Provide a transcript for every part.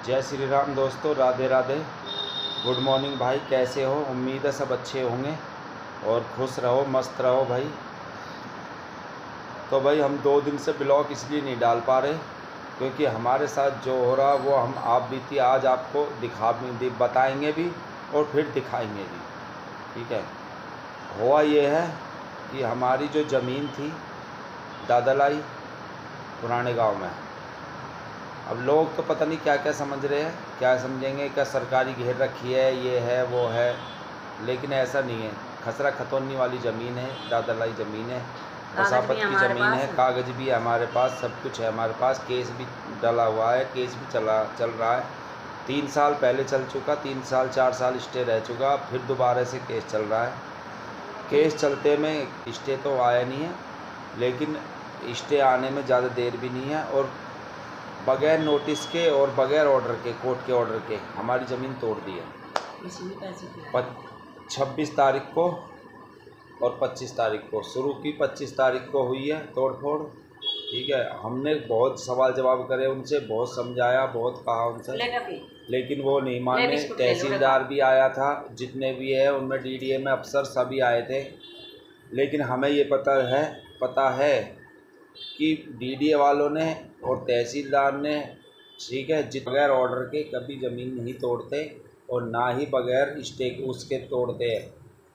जय श्री राम दोस्तों, Radhe Radhe. Good morning भाई, कैसे हो? उम्मीद है सब अच्छे होंगे और खुश रहो, मस्त रहो भाई। तो भाई हम 2 दिन से ब्लॉग इसलिए नहीं डाल पा रहे क्योंकि हमारे साथ जो हो रहा वो हम आप बीती आज आपको बताएंगे भी और फिर दिखाएंगे भी। ठीक है, हुआ ये है कि हमारी जो ज़मीन थी दादलाई पुराने गांव में, अब लोग तो पता नहीं क्या क्या समझ रहे हैं, क्या समझेंगे, क्या सरकारी घेर रखी है, ये है वो है, लेकिन ऐसा नहीं है। खसरा खतौनी वाली ज़मीन है, दादलाई ज़मीन है, वसापत की ज़मीन है, कागज़ भी है हमारे पास, सब कुछ है हमारे पास। केस भी डला हुआ है, केस भी चल रहा है। 3 साल पहले चल चुका, 3 साल 4 साल स्टे रह चुका, फिर दोबारा से केस चल रहा है। केस चलते में स्टे तो आया नहीं है, लेकिन स्टे आने में ज़्यादा देर भी नहीं है और बगैर नोटिस के और बगैर ऑर्डर के, कोर्ट के ऑर्डर के हमारी ज़मीन तोड़ दी है। 26 तारीख को और 25 तारीख को शुरू की, 25 तारीख को हुई है तोड़ फोड़। ठीक है, हमने बहुत सवाल जवाब करे उनसे, बहुत समझाया, बहुत कहा उनसे, लेकिन वो नहीं माने। तहसीलदार भी आया था, जितने भी है उनमें DDM अफसर सभी आए थे, लेकिन हमें ये पता है कि DDA वालों ने और तहसीलदार ने, ठीक है, बगैर ऑर्डर के कभी ज़मीन नहीं तोड़ते और ना ही बगैर स्टे उसके तोड़ते हैं,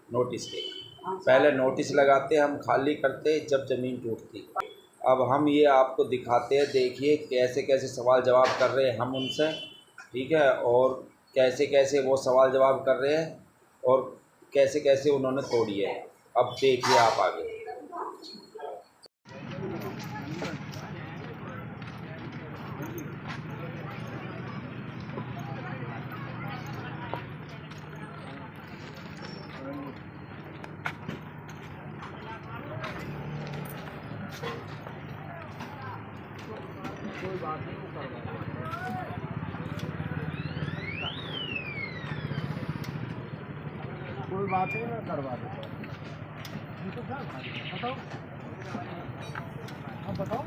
नोटिस के। पहले नोटिस लगाते, हम खाली करते जब ज़मीन टूटती। अब हम ये आपको दिखाते हैं, देखिए कैसे कैसे सवाल जवाब कर रहे हैं हम उनसे। ठीक है, और कैसे कैसे वो सवाल जवाब कर रहे हैं और कैसे कैसे उन्होंने तोड़ी है। अब देखिए आप आगे। कोई बात नहीं, वो करवा कोई बात नहीं, मैं करवा देता हूँ। बताओ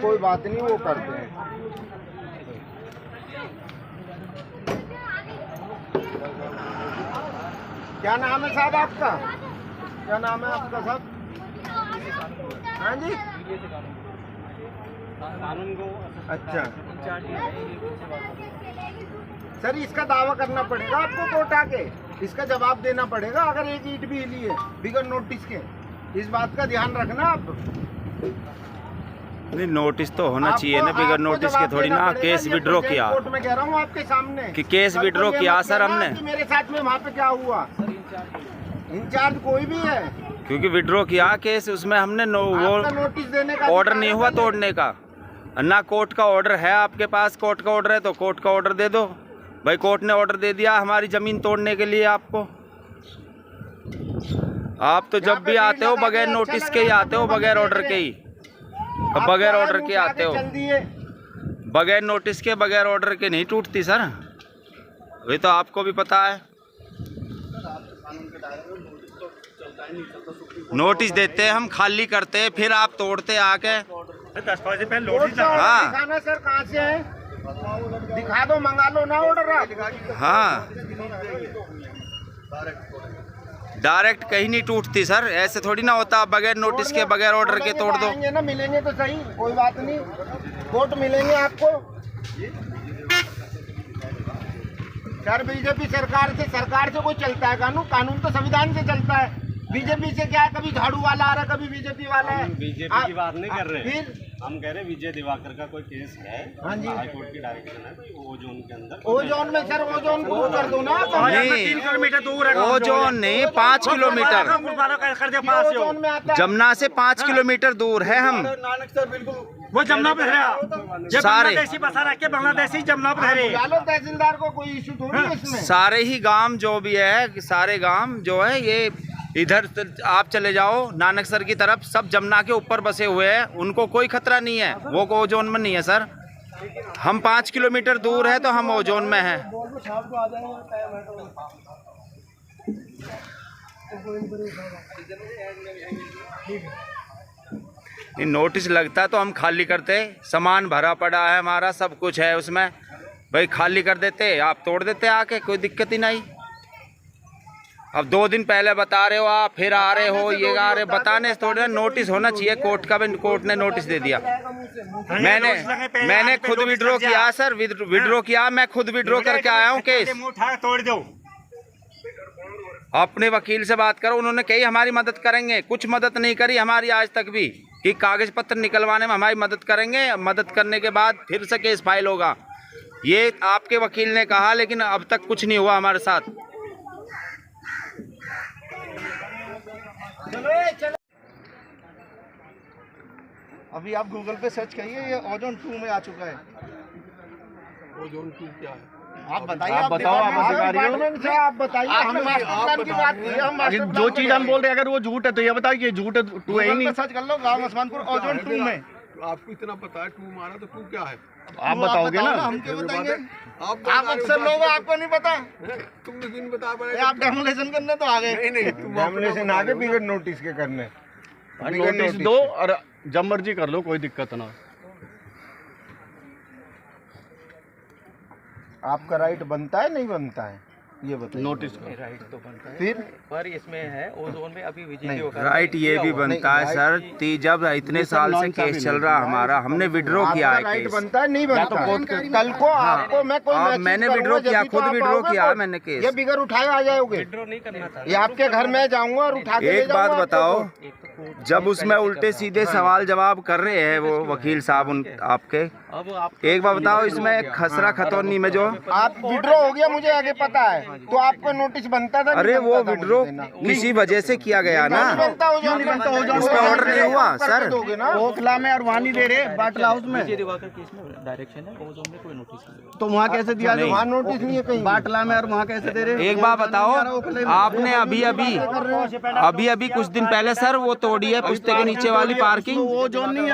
कोई बात नहीं, वो करते हैं। क्या नाम है साहब आपका? क्या नाम है आपका साहब? हाँ जी, कानून को। अच्छा सर, इसका दावा करना पड़ेगा आपको कोर्ट आके, इसका जवाब देना पड़ेगा अगर एक ईंट भी हिली है बिगर नोटिस के। इस बात का ध्यान रखना आप। नहीं, नोटिस तो होना चाहिए ना, बिगर नोटिस के थोड़ी ना। केस विड्रॉ किया, कोर्ट में कह रहा हूँ आपके सामने कि केस विड्रॉ किया सर हमने। मेरे साथ में वहाँ पे क्या हुआ? इंचार्ज कोई भी है, क्योंकि विड्रॉ किया केस, उसमें हमने वो नोटिस देने का ऑर्डर नहीं हुआ तोड़ने का, ना कोर्ट का ऑर्डर है आपके पास। कोर्ट का ऑर्डर है तो कोर्ट का ऑर्डर दे दो भाई। कोर्ट ने ऑर्डर दे दिया हमारी ज़मीन तोड़ने के लिए आपको। आप तो जब भी आते हो बगैर नोटिस के ही आते हो, बगैर ऑर्डर के ही, बगैर ऑर्डर के आते हो। बगैर नोटिस के, बगैर ऑर्डर के नहीं टूटती सर, वही तो आपको भी पता है। नोटिस देते हैं हम, खाली करते हैं, फिर आप तोड़ते आके। 10 बजे पहले नोटिस। हाँ सर, कहाँ से है? दिखा दो, मंगा लो ना ऑर्डर आप। हाँ, डायरेक्ट कहीं नहीं टूटती सर, ऐसे थोड़ी ना होता। बगैर नोटिस के, बगैर ऑर्डर के तोड़ दो ना। मिलेंगे तो सही, कोई बात नहीं, कोर्ट मिलेंगे आपको। सर बीजेपी सरकार से कोई चलता है कानून? कानून तो संविधान से चलता है। बीजेपी से क्या है, कभी झाड़ू वाला आ रहा है, कभी बीजेपी वाला है। बीजेपी की बात नहीं कर रहे, फिर हम कह रहे विजय दिवाकर का कोई केस है। हाँ जी, हाई कोर्ट की डायरेक्शन है, तो वो जोन के अंदर, वो जोन में सर, वो जोन को कर दो ना। 3 किलोमीटर दूर है वो जोन नहीं, 5 किलोमीटर जमुना से 5 किलोमीटर दूर है हम। नानक सर बिल्कुल वो जमुना पे है सारे बांग्लादेशी जमुना पे है। तहसीलदार को कोई इशू थोड़ी है इसमें। सारे ही गांव जो भी है, सारे गांव जो है ये इधर आप चले जाओ नानक सर की तरफ, सब जमुना के ऊपर बसे हुए हैं, उनको कोई खतरा नहीं है, वो ओजोन में नहीं है सर। हम 5 किलोमीटर दूर है तो हम ओजोन में हैं। ये नोटिस लगता तो हम खाली करते, सामान भरा पड़ा है हमारा, सब कुछ है उसमें, भाई खाली कर देते, आप तोड़ देते आके, कोई दिक्कत ही नहीं। अब 2 दिन पहले बता रहे हो आप, फिर आ रहे हो, ये आ रहे, बताने से थोड़ा नोटिस होना चाहिए। कोर्ट का भी, कोर्ट ने नोटिस दे दिया। मैंने खुद विड्रॉ किया सर, विड्रॉ किया, मैं खुद विड्रॉ करके आया हूँ केस। तोड़ दो, अपने वकील से बात करो, उन्होंने कही हमारी मदद करेंगे, कुछ मदद नहीं करी हमारी आज तक भी, कि कागज पत्र निकलवाने में हमारी मदद करेंगे, मदद करने के बाद फिर से केस फाइल होगा, ये आपके वकील ने कहा, लेकिन अब तक कुछ नहीं हुआ हमारे साथ। अभी आप गूगल पे सर्च करिए, ये ओजोन 2 में आ चुका है। ओजोन 2 क्या है? आप बताइए, आप बताओ, आप डिपार्टमेंट से आप बताइए, हम मास्टर प्लान की बात की, हम मास्टर जो चीज हम बोल रहे हैं अगर वो झूठ है तो ये बताओ कि ये झूठ है, 2 है ही नहीं। सर्च कर लो गाँव उस्मानपुर ओजोन 2 में। आपको इतना पता है 2 मारा, तो 2 क्या है? आप बताओगे ना, हम क्या बताएंगे? आप अक्सर लोग, आपको नहीं पता, तुमने क्यों बता पाए? आप डेमोलेशन करने तो आ गए। नहीं, डेमोलेशन आगे बिगड़ नोटिस के करने, नोटिस दो और जब मर्जी कर लो, कोई दिक्कत ना। आपका राइट बनता है नहीं बनता है ये बताइए। नोटिस राइट तो बनता है, फिर पर इसमें है ओजोन में अभी विजिट होगा। राइट ये भी बनता है सर, जब इतने साल से केस चल रहा हमारा, हमने विड्रॉ किया है राइट केस। बनता है नहीं बनता है? कल को आपको मैं कोई मैसेज मैंने करूंगा, विड्रॉ किया, जब भी खुद तो आप विड्रॉ आओगे, किया मैंने केस। ये बिगर उठाए आ जाओगे, विड्रॉ नहीं करना था। ये आपके घर में जाऊंगा और उठा के ले एक बात जाऊंगा बताओो, आपको। एक तो कोर्ट जब उसमें उल्टे सीधे सवाल जवाब कर रहे हैं वो वकील साहब उन आपके, अब आप एक बार बताओ, इसमें खसरा खतौनी में जो आप विड्रॉ हो गया मुझे आगे पता है, तो आपको नोटिस बनता था? अरे वो विड्रॉ किसी वजह से किया गया ना, उसका ऑर्डर नहीं हुआ सर। ओखला में और वहाँ नहीं दे रहे, बाटला हाउस में, विजय दिवाकर केस में डायरेक्शन है, ओजोन में कोई नोटिस नहीं। तो वहाँ कैसे दिया? वहाँ नोटिस नहीं है कहीं, बाटला में और वहाँ कैसे दे रहे? एक बार बताओ, आपने अभी अभी कुछ दिन पहले सर वो तोड़ी है पुश्ते के नीचे वाली पार्किंग, वो जोन नहीं है।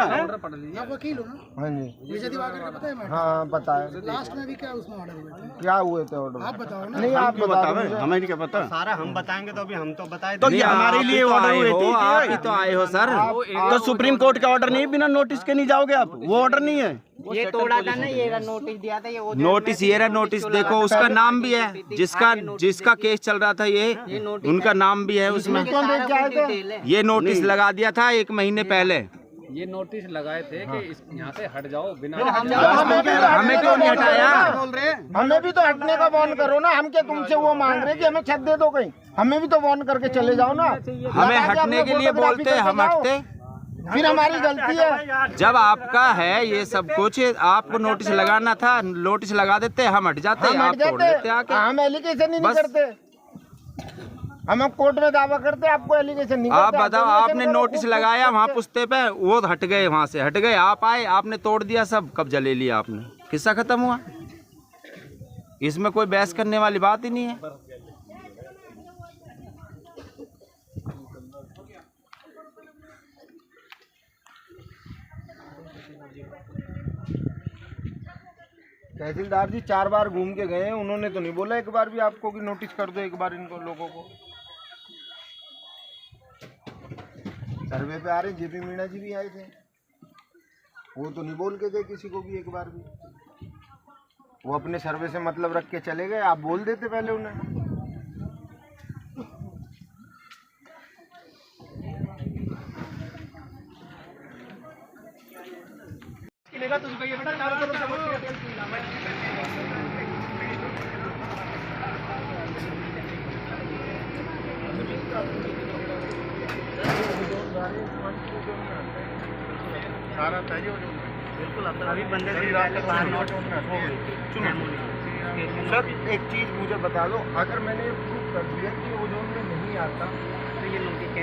हाँ जी, हाँ पता है। लास्ट में भी क्या उसमें ऑर्डर क्या हुए थे ऑर्डर? आप बताओ ना। नहीं आप बताओ, हमें नहीं क्या पता। सारा हम बताएंगे तो अभी हम तो बताए तो ये हमारे लिए ऑर्डर हुए थे, आप ही तो आए हो सर। तो सुप्रीम कोर्ट का ऑर्डर नहीं, बिना नोटिस के नहीं जाओगे आप, वो ऑर्डर नहीं है। ये तोड़ा था ना, ये नोटिस दिया था, ये नोटिस ये रहा, नोटिस देखो, उसका नाम भी है, जिसका केस चल रहा था ये उनका नाम भी है उसमें। ये नोटिस लगा दिया था 1 महीने पहले। ये नोटिस लगाए थे कि यहाँ से हट जाओ बिना। हमें क्यों नहीं हटाया? हमें भी तो हटने का वार्न करो ना, हम क्या तुमसे वो मांग रहे कि हमें छत दे दो कहीं? हमें भी तो वार्न करके चले जाओ ना। हमें हटने के लिए बोलते, हम हटते, फिर हमारी गलती है। जब आपका है ये सब कुछ, आपको नोटिस लगाना था, नोटिस लगा देते, हम हट जाते, हम आप हट तोड़ देते जाते, आके। हम एलिगेशन ही नहीं बस। करते, हम कोर्ट में दावा करते, आपको एलिगेशन नहीं आप करते। बताओ, आपने नोटिस लगाया वहाँ पुश्ते पे, वो हट गए, वहाँ से हट गए, आप आए, आपने तोड़ दिया, सब कब्जा ले लिया आपने, किस्सा खत्म हुआ। इसमें कोई बहस करने वाली बात ही नहीं है। तहसीलदार जी 4 बार घूम के गए हैं, उन्होंने तो नहीं बोला एक बार भी आपको कि नोटिस कर दो एक बार इनको लोगों को। सर्वे पे आ रहे, जेपी मीणा जी भी आए थे, वो तो नहीं बोल के गए किसी को भी एक बार भी, वो अपने सर्वे से मतलब रख के चले गए। आप बोल देते पहले उन्हें। सारा चाहिए बिल्कुल। अभी बंदे सर एक चीज मुझे बता दो, अगर मैंने प्रूफ कर दिया कि ओजोन में नहीं आता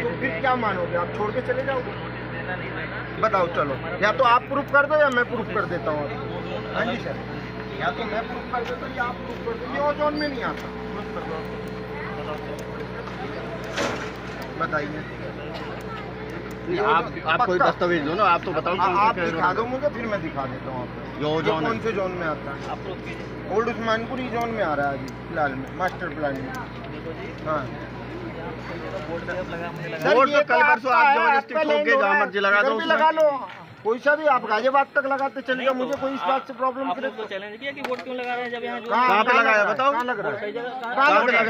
तो फिर क्या मानोगे आप? छोड़ के चले जाओगे? बताओ, चलो या तो आप प्रूफ कर दो या मैं प्रूफ कर देता हूँ। हाँ जी सर, या तो मैं प्रूफ कर देता हूँ या आप प्रूफ कर दो, ये ओजोन में नहीं आता। बताइए, आप कोई दस्तावेज दो ना, आप तो बताओ। आप दिखा दो मुझे, फिर मैं दिखा देता हूँ आपको जो कौन से जोन में आता है। ओल्ड उस्मानपुर ही जोन में आ रहा है अभी फिलहाल में, मास्टर प्लान में। हाँ बोर्ड तो कल परसों आप जबरदस्ती ठोक के जहाँ मर्जी लगा दो, लगा लो कोई सा भी, आप गाजियाबाद तक लगाते चलिए, मुझे कोई इस बात से प्रॉब्लम नहीं। तो चैलेंज किया कि वोट क्यों लगा रहे हैं जब यहाँ जो कहाँ पे लगाया बताओ, कहाँ लग रहा है, कहाँ पे लगा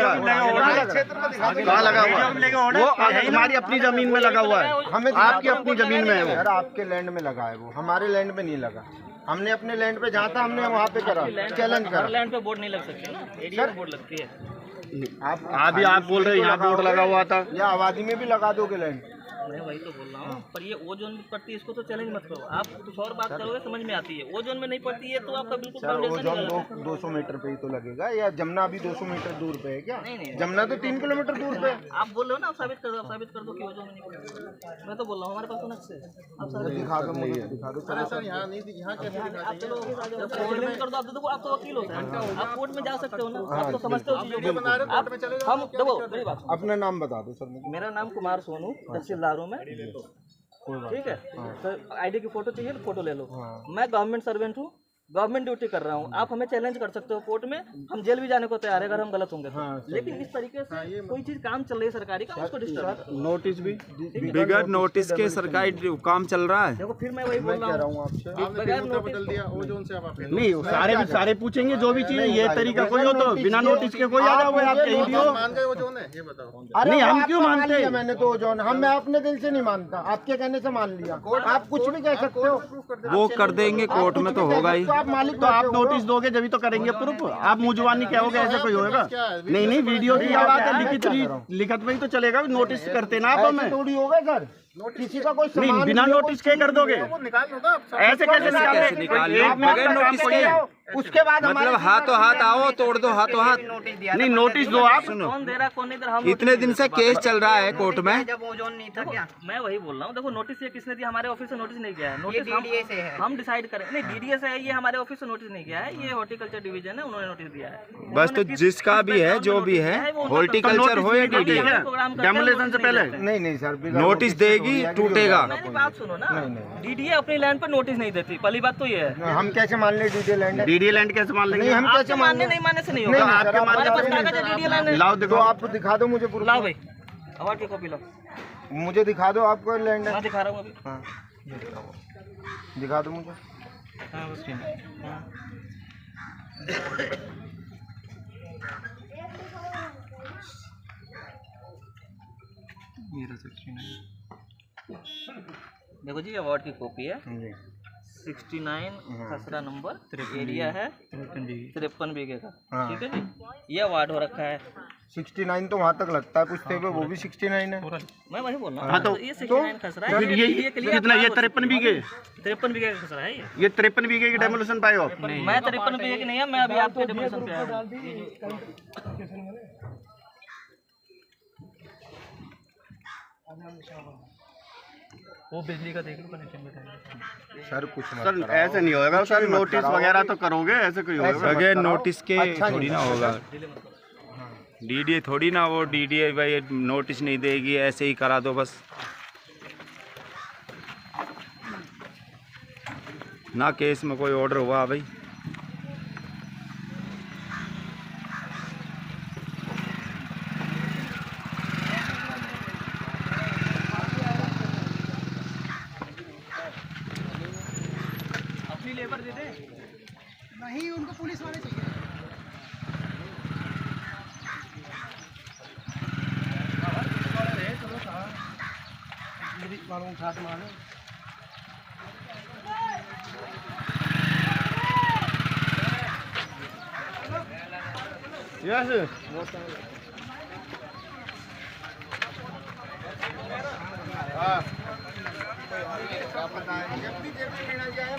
कहाँ लगा हुआ है? वो हमारी अपनी जमीन में लगा हुआ है, हमें आपकी अपनी जमीन में है वो। सर आपके लैंड में लगा है वो, हमारे लैंड में नहीं लगा। हमने अपने लैंड पे जहाँ था हमने वहाँ पे करा, चैलेंज करा। लैंड पे बोर्ड नहीं लग सकते ना, एरिया पे बोर्ड लगती है। आप बोल रहे हैं यहाँ बोर्ड लगा हुआ था, या आबादी में भी लगा दोगे लैंड? मैं वही तो बोल रहा हूँ, पर ये ओ जोन में पड़ती है, इसको तो चैलेंज मत करो। आप कुछ और बात करोगे समझ में आती है, ओ जोन में नहीं पड़ती है तो आपका बिल्कुल सर वो फाउंडेशन जोन नहीं लगा। 200 मीटर पे ही तो लगेगा, या जमुना अभी 200 मीटर दूर पे है क्या? नहीं। जमुना तो 3 किलोमीटर दूर पे है। आप बोल रहे हो ना, आप साबित कर दो, आप साबित कर दो कि ओ जोन में नहीं पड़ती। मैं तो बोल रहा हूँ हमारे पास तो नक्श है, आप साबित दिखा दो मुझे, दिखा दो सर। यहाँ नहीं, यहाँ कैसे आप चलो चैलेंज कर दो। आप देखो, आप तो वकील हो सर, आप कोर्ट में जा सकते हो ना, आप तो समझते हो चीजों को। हम देखो मेरी बात, अपना नाम बता दो सर मुझे। मेरा नाम कुमार सोनू, तहसीलदारों में, ठीक है। तो आईडी की फोटो चाहिए तो फोटो ले लो। मैं गवर्नमेंट सर्वेंट हूँ, गवर्नमेंट ड्यूटी कर रहा हूँ। आप हमें चैलेंज कर सकते हो कोर्ट में, हम जेल भी जाने को तैयार है अगर हम गलत होंगे तो। लेकिन इस तरीके से कोई चीज काम चल रही है सरकारी का, उसको डिस्टर्ब नोटिस भी बिगड़ नोटिस के सरकारी काम चल रहा है। देखो, फिर मैं वही बोल रहा हूँ बगैर नोटिस नहीं, सारे पूछेंगे जो भी चीज, ये तरीका कोई हो तो बिना नोटिस के कोई आ जाओ, आप कहीं भी हो। अरे नहीं, हम आपका क्यों मान मानते? लिया मैंने तो जोन, मैं अपने दिल से नहीं मानता, आपके कहने से मान लिया। आप कुछ भी कह सकते हो, वो कर देंगे कोर्ट में तो होगा ही। आप मालिक तो आप नोटिस दोगे जब तो करेंगे प्रूफ। आप मुंहजबानी कहोगे ऐसे कोई होगा? नहीं, वीडियो की बात है, लिखित में ही तो चलेगा, नोटिस करते ना आप हमें। थोड़ी होगा सर, किसी का कोई नहीं, सामान बिना नोटिस के कर दोगे, ऐसे कैसे निकालोगे? बगैर नोटिस के उसके बाद मतलब हाथों हाथ आओ, तोड़ दो हाथों हाथ। नहीं, नोटिस दो आप। कौन दे रहा कौन नहीं दे रहा, हम इतने दिन से केस चल रहा है कोर्ट में। जब वो जोन नहीं था क्या, मैं वही बोल रहा हूँ। देखो, नोटिस ये किसने दिया? हमारे ऑफिस से नोटिस नहीं गया है। नोटिस हम डिसाइड करें, नहीं डीडीए से है, ये हमारे ऑफिस से नोटिस नहीं गया है, ये हॉर्टिकल्चर डिवीजन है, उन्होंने नोटिस दिया है। बस तो जिसका भी है, जो भी है, हॉर्टिकल्चर हो या डीडीए, डेमोलेशन से पहले नहीं सर, नोटिस देगी, टूटेगा। मेरी बात सुनो ना, डीडीए अपनी लैंड पर नोटिस नहीं देती, पहली बात तो ये है। हम कैसे मान ले डीडी लैंड है? डीडी लैंड कैसे मान लेंगे? नहीं, हम कैसे मानने नहीं मानने से नहीं नहीं, होगा। सर, हमारे पास कागज है डीडीए लैंड है। लाओ तो देखो, आप दिखा दो मुझे प्रूफ। लाओ भाई, अवार्ड की कॉपी लाओ, मुझे दिखा दो आपको लैंड है। मैं दिखा रहा हूँ अभी। हाँ दिखा दो मुझे। हाँ, उसकी हाँ। देखो जी, अवार्ड की कॉपी है, 69 खसरा नंबर, एरिया है 53 बीघे का, ठीक है जी। ये अवार्ड हो रखा है। 69 तो वहाँ तक लगता है, पूछते हुए वो भी 69 है। मैं वही बोल रहा हूँ। हाँ, तो ये 69 खसरा है। ये कितना? ये 53 बीघे, 53 बीघे का खसरा है ये। ये 53 बीघे की डेमोलेशन पाए हो आप? मैं 53 बीघे की नहीं है, मैं अभी आपके डेमोलेशन पे आया हूँ। वो बिजली का देख लो कनेक्शन बैठा सर कुछ मत सर कराओ। ऐसे नहीं होगा सर, नोटिस वगैरह तो करोगे, ऐसे कोई होगा? बगैर नोटिस के अच्छा थोड़ी ना नहीं। होगा। डीडीए थोड़ी ना, वो डीडीए भाई नोटिस नहीं देगी, ऐसे ही करा दो बस। ना केस में कोई ऑर्डर हुआ भाई। अपनी लेबर दे दे। नहीं, उनको पुलिस वाले चाहिए। यस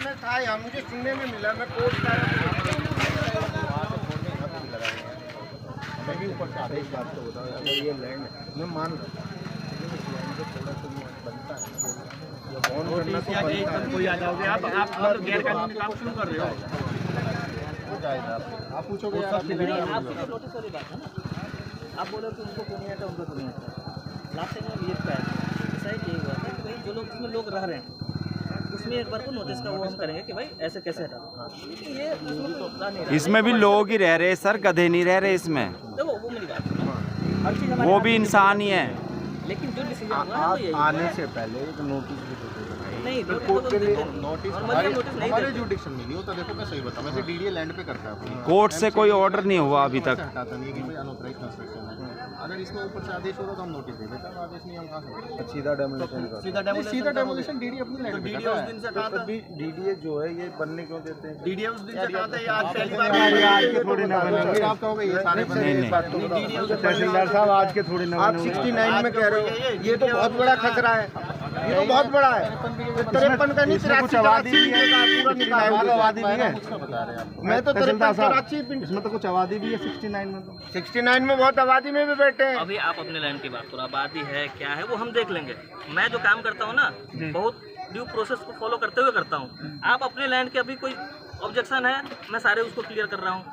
मैं था यहाँ, मुझे सुनने में मिला, मैं कोर्ट का मैं भी ऊपर से आदेश बात तो होता है, ये लैंड है, मैं मान रहा हूँ बनता है, बनता है। कोई आ जाओगे आप गैर कानूनी काम शुरू कर रहे हो। आप पूछोगे यार, आपकी नोटिस वाली बात है ना, आप बोलो कि उनको क्यों नहीं आता, उनको क्यों नहीं आता। लास्ट टाइम में ये डिसाइड यही हुआ था कि भाई जो लोग जिसमें लोग रह रहे हैं उसमें एक बार को नोटिस का वो हम करेंगे कि भाई ऐसे कैसे हटा, लेकिन ये उसमें तो रह नहीं रहा। इसमें भी लोग ही रह रहे हैं सर, गधे नहीं रह रहे इसमें। देखो वो मेरी बात है, हर चीज़ हमारे वो हाथ भी में इंसान ही है। लेकिन जो डिसीजन हुआ है वो आप यही है। आने से पहले एक नोटिस भी तो देते भाई। नहीं, फिर नोटिस कोर्ट तो के लिए देते हैं। नोटिस नॉर्मली हम नोटिस नहीं हमारे देते। जुडिक्शन में नहीं होता। देखो मैं सही बताऊं, वैसे डीडीए लैंड पे करता है अपनी। कोर्ट से कोई ऑर्डर नहीं हुआ अभी तक। हटाता नहीं है कि भाई अनऑथराइज्ड कंस्ट्रक्शन है। अगर इसमें ऊपर से आदेश होगा तो हम नोटिस दे देते हैं। आदेश नहीं हम कहां से सीधा डेमोलिशन करते हैं। सीधा डेमोलिशन डीडीए अपनी लैंड पे करता है। उस दिन से कहा था डीडीए जो है ये बनने क्यों देते हैं? डीडीए उस दिन से कहा था ये आज पहली बार आज के थोड़ी ना बनेंगे। फिर आप कहोगे ये सारे तहसीलदार साहब आज के थोड़ी ना आप 69 में कह रहे हो। ये तो बहुत बड़ा खतरा है। ये तो बहुत बड़ा है। 53 का नहीं 83 आबादी भी है। पूरा निकाल आबादी भी है। मैं तो 83 इसमें तो कुछ आबादी भी है 69 में। तो 69 में बहुत आबादी में भी बैठे हैं। अभी आप अपने लैंड की बात करो, आबादी है क्या है वो हम देख लेंगे। मैं जो काम करता हूँ ना बहुत ड्यू प्रोसेस को फॉलो करते हुए करता हूँ। आप अपने लैंड के अभी कोई ऑब्जेक्शन है मैं सारे उसको क्लियर कर रहा हूँ,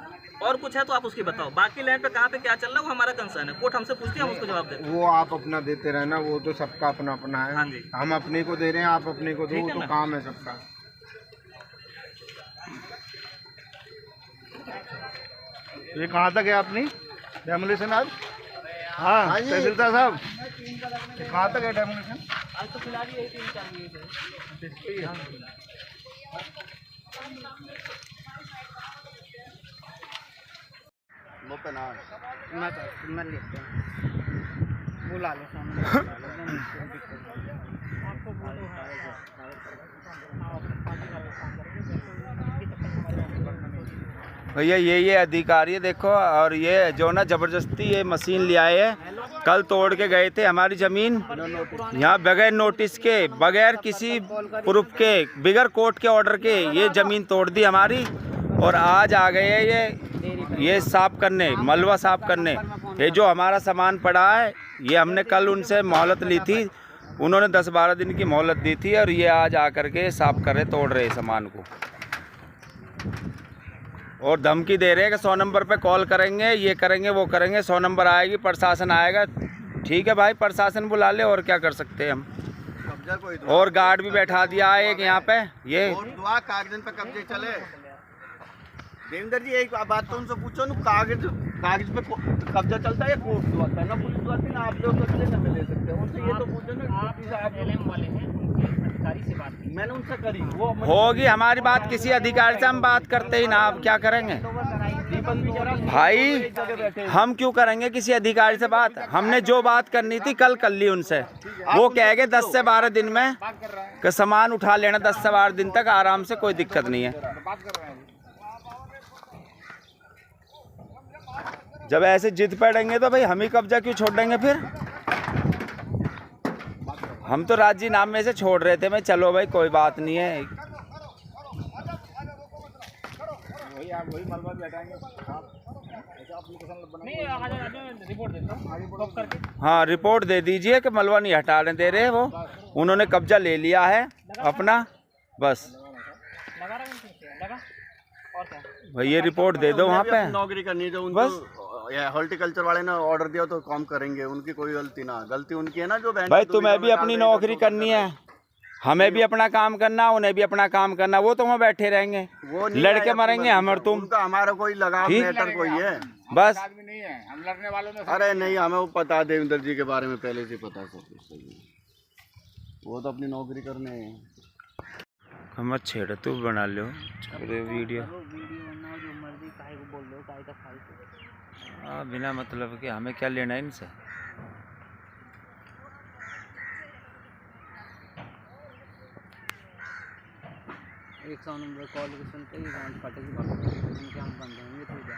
और कुछ है तो आप उसकी बताओ। बाकी लैंड पे कहाँ पे क्या चल रहा है वो हमारा कंसर्न है। कोर्ट हमसे पूछती है, हम उसको जवाब देते हैं। वो आप अपना देते रहना, वो तो सबका अपना अपना है। हाँ जी। हम अपने को दे रहे हैं, आप अपने को दो, ठीक है तो ना? काम है सबका। ये कहाँ तक है अपनी डेमोलिशन आज? हाँ तहसीलदार साहब, कहाँ तक है डेमोलिशन? आज तो फिलहाल यही 3-4 ये है। मैं लेते हैं बुला लो सामने भैया ये अधिकारी देखो, और ये जो ना ज़बरदस्ती ये मशीन ले आए हैं। कल तोड़ के गए थे हमारी ज़मीन यहाँ बगैर नोटिस के, बगैर किसी प्रूफ के, बगैर कोर्ट के ऑर्डर के ये ज़मीन तोड़ दी हमारी। और आज आ गए हैं ये साफ़ करने, मलबा साफ़ करने। ये जो हमारा सामान पड़ा है ये हमने कल उनसे मोहलत ली थी, उन्होंने 10-12 दिन की मोहलत दी थी, और ये आज आकर के साफ़ कर रहे, तोड़ रहे सामान को, और धमकी दे रहे हैं कि 100 नंबर पे कॉल करेंगे, ये करेंगे, वो करेंगे, 100 नंबर आएगी, प्रशासन आएगा। ठीक है भाई, प्रशासन बुला ले, और क्या कर सकते हैं हम। और गार्ड भी बैठा दिया है एक यहाँ पे। ये दुआ कागजन पे कब्जे चले। देवेंद्र जी एक बात तो उनसे पूछो ना, कागज पे कब्जा चलता है या कोर्ट दुआ है ना? पुलिस दुआ ना आप लोग तो ले सकते हो। उनसे ये तो पूछो ना, आप एलएम वाले हैं, उनके अधिकारी से बात मैंने उनसे करी, वो होगी हमारी बात, किसी अधिकारी से हम बात करते ही ना, आप क्या करेंगे भाई? हम क्यों करेंगे किसी अधिकारी से बात? हमने जो बात करनी थी कल कर ली उनसे। वो कह गए 10 से 12 दिन में कि सामान उठा लेना, 10 से 12 दिन तक आराम से, कोई दिक्कत नहीं है। जब ऐसे जिद पड़ेंगे तो भाई हम ही कब्जा क्यों छोड़ देंगे फिर? हम तो राजीनामे से छोड़ रहे थे, मैं चलो भाई कोई बात नहीं है। हाँ रिपोर्ट दे दीजिए कि मलबा नहीं हटाने दे रहे वो, उन्होंने कब्जा ले लिया है अपना, बस भाई ये रिपोर्ट दे दो वहाँ पे। नौकरी करनी है जो बस हॉर्टिकल्चर वाले ने ऑर्डर दिया तो काम करेंगे, उनकी कोई गलती ना, गलती उनकी है ना जो भाई तुम्हें भी अपनी नौकरी करनी है, हमें भी अपना काम करना, उन्हें भी अपना काम करना। वो तो वहाँ बैठे रहेंगे, लड़के मरेंगे हम और तुम। उनका हमारा कोई लगाव मैटर कोई है बस। हम लड़ने वालों में अरे नहीं, हमें वो पता है देवेंद्र जी के बारे में पहले से पता सब कुछ। वो तो अपनी नौकरी करने मत छेड़, तू बना लो वीडियो। हाँ बिना मतलब कि हमें क्या लेना है इनसे। एक 100 नंबर कॉल के सुनते ही गांड फटेगी, उनके हम बंद होंगे। तो क्या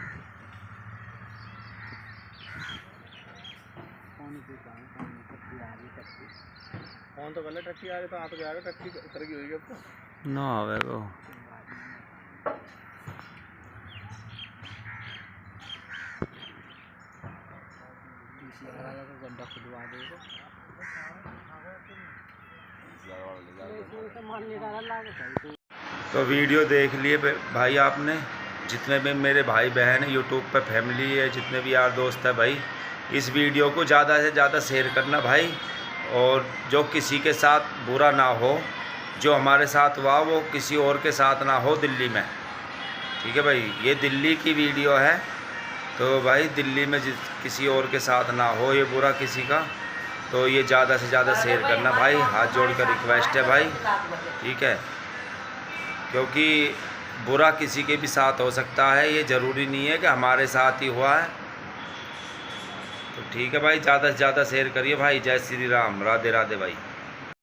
फोन तो गलत ट्रक्की आ रही, तो आप गया ट्रक्की उतर गई होगी अब तो ना आवे वो। गड्ढा खुदवा देगा। तो वीडियो देख लिए भाई आपने, जितने भी मेरे भाई बहन हैं यूट्यूब पे, फैमिली है, जितने भी यार दोस्त है भाई, इस वीडियो को ज़्यादा से ज़्यादा शेयर करना भाई। और जो किसी के साथ बुरा ना हो, जो हमारे साथ हुआ वो किसी और के साथ ना हो दिल्ली में। ठीक है भाई, ये दिल्ली की वीडियो है, तो भाई दिल्ली में किसी और के साथ ना हो ये बुरा किसी का, तो ये ज़्यादा से ज़्यादा शेयर करना भाई, हाथ जोड़ कर रिक्वेस्ट है भाई, ठीक है। क्योंकि बुरा किसी के भी साथ हो सकता है, ये ज़रूरी नहीं है कि हमारे साथ ही हुआ है। तो ठीक है भाई, ज़्यादा से ज़्यादा शेयर करिए भाई। जय श्री राम, राधे राधे भाई।